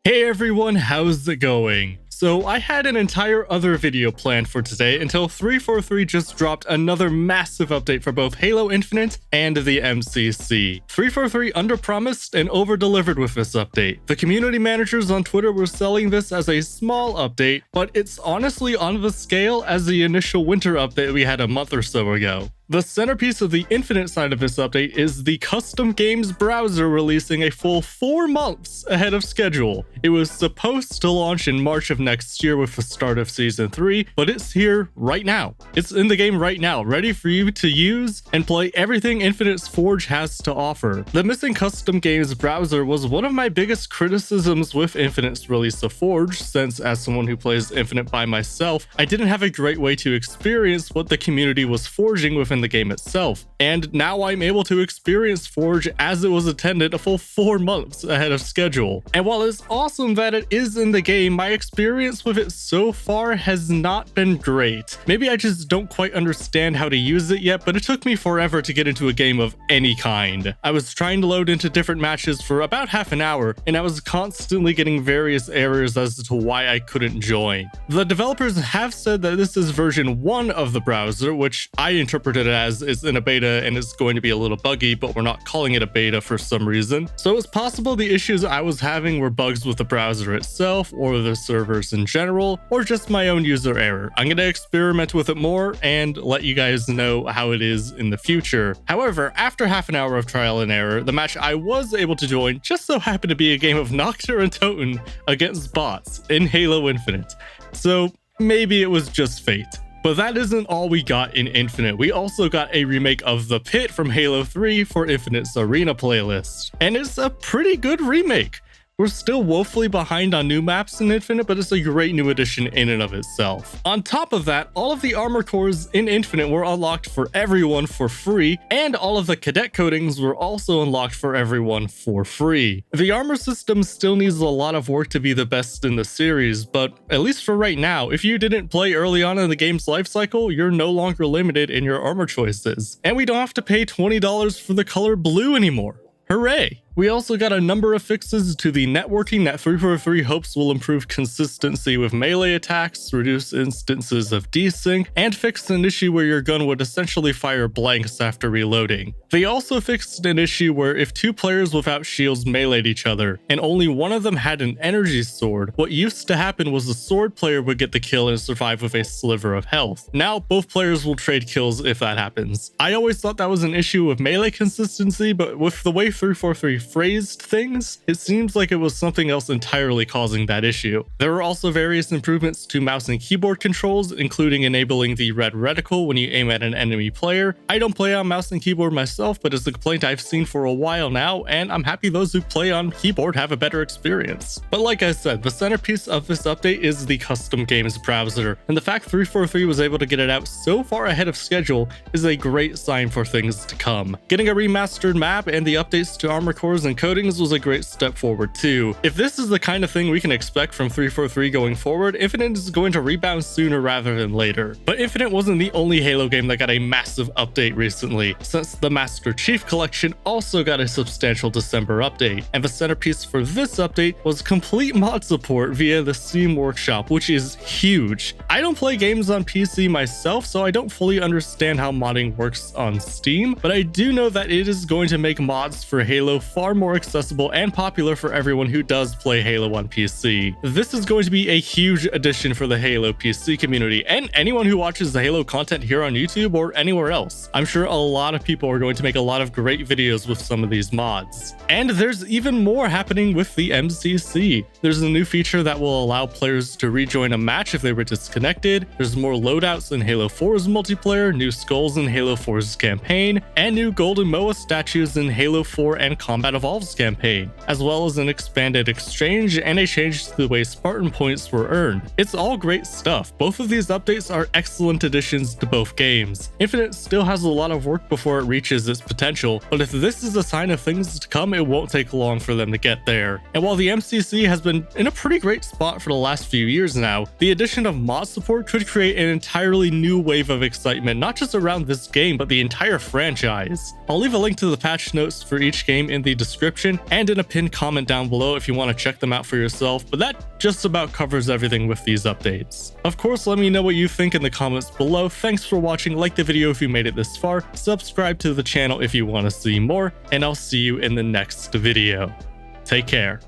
Hey everyone, how's it going? So I had an entire other video planned for today until 343 just dropped another massive update for both Halo Infinite and the MCC. 343 underpromised and over-delivered with this update. The community managers on Twitter were selling this as a small update, but it's honestly on the scale as the initial winter update we had a month or so ago. The centerpiece of the Infinite side of this update is the custom games browser releasing a full 4 months ahead of schedule. It was supposed to launch in March of next year with the start of Season 3, but it's here right now. It's in the game right now, ready for you to use and play everything Infinite's Forge has to offer. The missing custom games browser was one of my biggest criticisms with Infinite's release of Forge, since as someone who plays Infinite by myself, I didn't have a great way to experience what the community was forging within the game itself. And now I'm able to experience Forge as it was intended a full 4 months ahead of schedule. And while it's awesome that it is in the game, my experience with it so far has not been great. Maybe I just don't quite understand how to use it yet, but it took me forever to get into a game of any kind. I was trying to load into different matches for about half an hour, and I was constantly getting various errors as to why I couldn't join. The developers have said that this is version 1 of the browser, which I interpreted as it's in a beta and it's going to be a little buggy, but we're not calling it a beta for some reason. So it's possible the issues I was having were bugs with the browser itself, or the servers in general, or just my own user error. I'm going to experiment with it more and let you guys know how it is in the future. However, after half an hour of trial and error, the match I was able to join just so happened to be a game of Noctur and Toten against bots in Halo Infinite. So maybe it was just fate. But that isn't all we got in Infinite. We also got a remake of The Pit from Halo 3 for Infinite's Arena playlist. And it's a pretty good remake. We're still woefully behind on new maps in Infinite, but it's a great new addition in and of itself. On top of that, all of the armor cores in Infinite were unlocked for everyone for free, and all of the cadet coatings were also unlocked for everyone for free. The armor system still needs a lot of work to be the best in the series, but at least for right now, if you didn't play early on in the game's life cycle, you're no longer limited in your armor choices. And we don't have to pay $20 for the color blue anymore. Hooray! We also got a number of fixes to the networking that 343 hopes will improve consistency with melee attacks, reduce instances of desync, and fix an issue where your gun would essentially fire blanks after reloading. They also fixed an issue where if 2 players without shields meleeed each other, and only one of them had an energy sword, what used to happen was the sword player would get the kill and survive with a sliver of health. Now, both players will trade kills if that happens. I always thought that was an issue with melee consistency, but with the way 343 phrased things, it seems like it was something else entirely causing that issue. There were also various improvements to mouse and keyboard controls, including enabling the red reticle when you aim at an enemy player. I don't play on mouse and keyboard myself, but it's a complaint I've seen for a while now, and I'm happy those who play on keyboard have a better experience. But like I said, the centerpiece of this update is the custom games browser, and the fact 343 was able to get it out so far ahead of schedule is a great sign for things to come. Getting a remastered map and the updates to armor cores and coatings was a great step forward too. If this is the kind of thing we can expect from 343 going forward, Infinite is going to rebound sooner rather than later. But Infinite wasn't the only Halo game that got a massive update recently, since the Master Chief Collection also got a substantial December update, and the centerpiece for this update was complete mod support via the Steam Workshop, which is huge. I don't play games on PC myself, so I don't fully understand how modding works on Steam, but I do know that it is going to make mods for Halo far more accessible and popular for everyone who does play Halo on PC. This is going to be a huge addition for the Halo PC community and anyone who watches the Halo content here on YouTube or anywhere else. I'm sure a lot of people are going to make a lot of great videos with some of these mods. And there's even more happening with the MCC. There's a new feature that will allow players to rejoin a match if they were disconnected. There's more loadouts in Halo 4's multiplayer, new skulls in Halo 4's campaign, and new Golden Moa statues in Halo 4 and Combat Evolved's campaign, as well as an expanded exchange and a change to the way Spartan points were earned. It's all great stuff. Both of these updates are excellent additions to both games. Infinite still has a lot of work before it reaches its potential, but if this is a sign of things to come, it won't take long for them to get there. And while the MCC has been in a pretty great spot for the last few years now, the addition of mod support could create an entirely new wave of excitement, not just around this game, but the entire franchise. I'll leave a link to the patch notes for each game in the description and in a pinned comment down below if you want to check them out for yourself, but that just about covers everything with these updates. Of course, let me know what you think in the comments below. Thanks for watching, like the video if you made it this far, subscribe to the channel if you want to see more, and I'll see you in the next video. Take care.